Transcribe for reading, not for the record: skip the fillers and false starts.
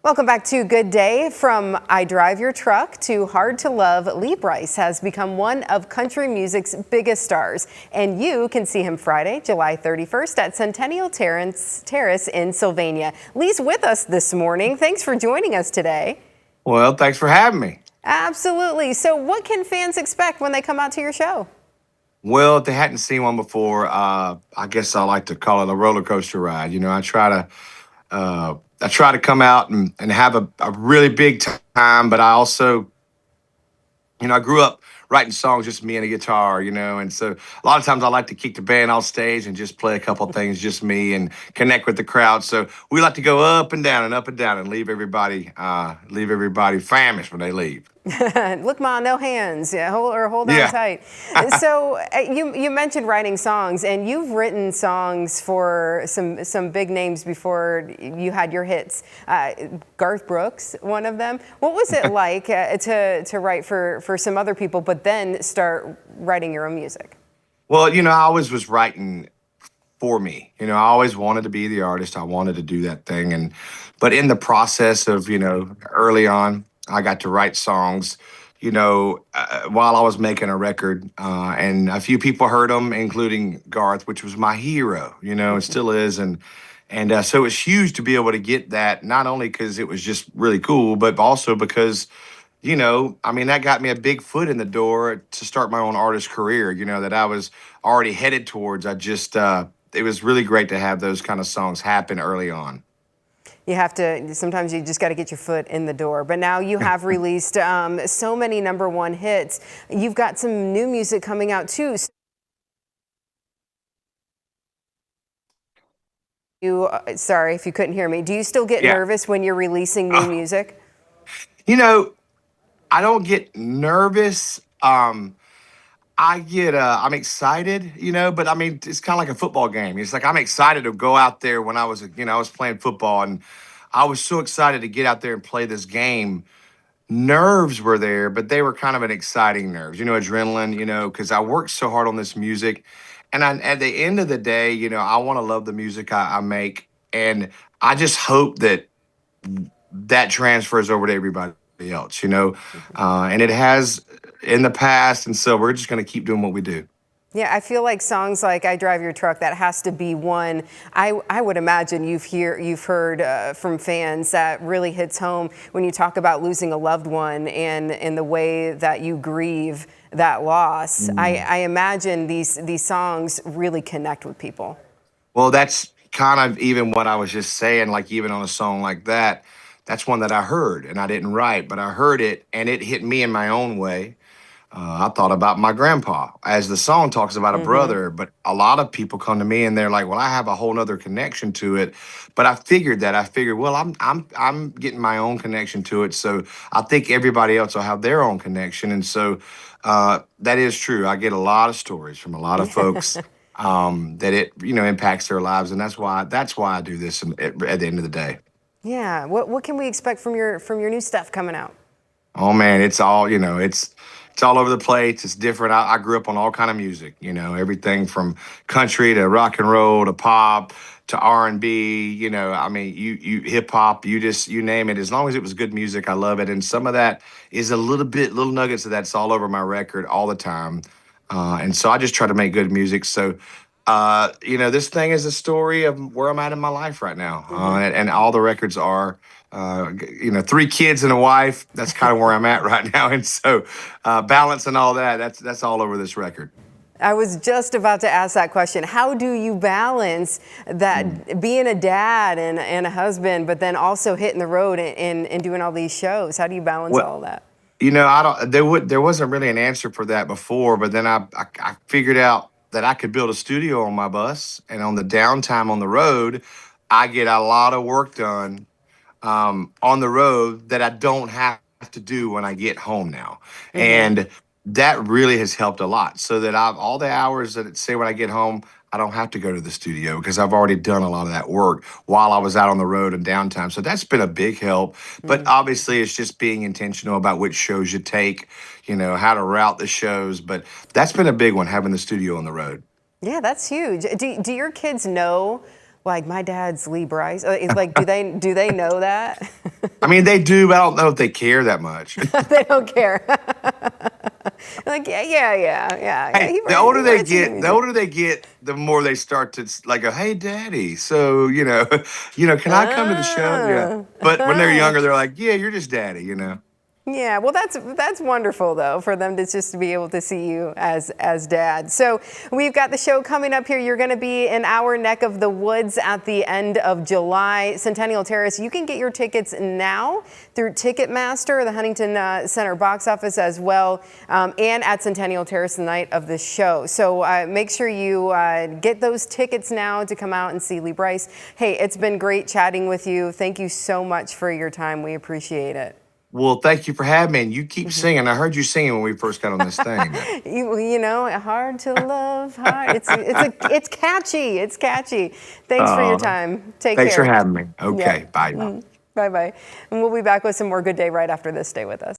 Welcome back to Good Day. From I Drive Your Truck to Hard to Love, Brice has become one of country music's biggest stars. And you can see him Friday, July 31st at Centennial Terrace in Sylvania. Lee's with us this morning. Thanks for joining us today. Well, thanks for having me. Absolutely. So what can fans expect when they come out to your show? Well, if they hadn't seen one before, I guess I like to call it a roller coaster ride. You know, I try to come out and have a really big time, but I also, I grew up writing songs, just me and a guitar, and so a lot of times I like to kick the band off stage and just play a couple things, just me, and connect with the crowd. So we like to go up and down and up and down and leave everybody famished when they leave. Look, Ma, no hands. Yeah, hold on Yeah. tight. So you mentioned writing songs, and you've written songs for some big names before you had your hits. Garth Brooks, one of them. What was it like to write for some other people, but then start writing your own music? Well, I always was writing for me. I always wanted to be the artist. I wanted to do that thing. But in the process of, early on, I got to write songs, while I was making a record. And a few people heard them, including Garth, which was my hero, and still is. And so it's huge to be able to get that, not only because it was just really cool, but also because that got me a big foot in the door to start my own artist career, that I was already headed towards. It was really great to have those kind of songs happen early on. You have to, sometimes you just got to get your foot in the door. But now you have released so many #1 hits. You've got some new music coming out too. Sorry if you couldn't hear me. Do you still get nervous when you're releasing new music? I don't get nervous. I'm excited, but I mean, it's kind of like a football game. It's like I'm excited to go out there. When I was, I was playing football, and I was so excited to get out there and play this game. Nerves were there, but they were kind of an exciting nerves, adrenaline, because I worked so hard on this music. And at the end of the day, I want to love the music I make. And I just hope that transfers over to everybody else, and it has in the past. And so we're just going to keep doing what we do. Yeah, I feel like songs like I Drive Your Truck, that has to be one I would imagine you've heard from fans that really hits home when you talk about losing a loved one and the way that you grieve that loss. I imagine these songs really connect with people. Well, that's kind of even what I was just saying, like even on a song like that, that's one that I heard and I didn't write, but I heard it and it hit me in my own way. I thought about my grandpa, as the song talks about a brother, but a lot of people come to me and they're like, "Well, I have a whole nother connection to it." But I figured, well, I'm getting my own connection to it, so I think everybody else will have their own connection, and so that is true. I get a lot of stories from a lot of folks that it impacts their lives, and that's why I do this at the end of the day. Yeah, what can we expect from your new stuff coming out? Oh man, it's all it's all over the place. It's different. I grew up on all kind of music, everything from country to rock and roll to pop to R&B. I mean, you hip hop. You name it. As long as it was good music, I love it. And some of that is little nuggets of that's all over my record all the time. And so I just try to make good music. So this thing is a story of where I'm at in my life right now. And all the records are, 3 kids and a wife. That's kind of where I'm at right now. And so balance and all that's all over this record. I was just about to ask that question. How do you balance that, being a dad and a husband, but then also hitting the road and doing all these shows? How do you balance all that? There wasn't really an answer for that before, but then I figured out that I could build a studio on my bus, and on the downtime on the road, I get a lot of work done on the road that I don't have to do when I get home now. And that really has helped a lot, so that all the hours that, say, when I get home, I don't have to go to the studio because I've already done a lot of that work while I was out on the road and downtime. So that's been a big help. But obviously, it's just being intentional about which shows you take, how to route the shows. But that's been a big one, having the studio on the road. Yeah, that's huge. Do your kids know, like, my dad's Brice? Like, do they know that? I mean, they do, but I don't know if they care that much. They don't care. Like, yeah. Hey, the older they get, the more they start to like go, "Hey, Daddy, so can I come to the show?" Yeah, but when they're younger, they're like, "Yeah, you're just Daddy," Yeah, well, that's wonderful though for them to just be able to see you as dad. So we've got the show coming up here. You're going to be in our neck of the woods at the end of July, Centennial Terrace. You can get your tickets now through Ticketmaster, the Huntington Center box office as well, and at Centennial Terrace the night of the show. So make sure you get those tickets now to come out and see Lee Brice. Hey, it's been great chatting with you. Thank you so much for your time. We appreciate it. Well, thank you for having me. And you keep singing. I heard you singing when we first got on this thing. You know, hard to love, hard. It's catchy. It's catchy. Thanks for your time. Take care. Thanks for having me. Okay, Yeah. bye now. Bye-bye. And we'll be back with some more Good Day right after this. Stay with us.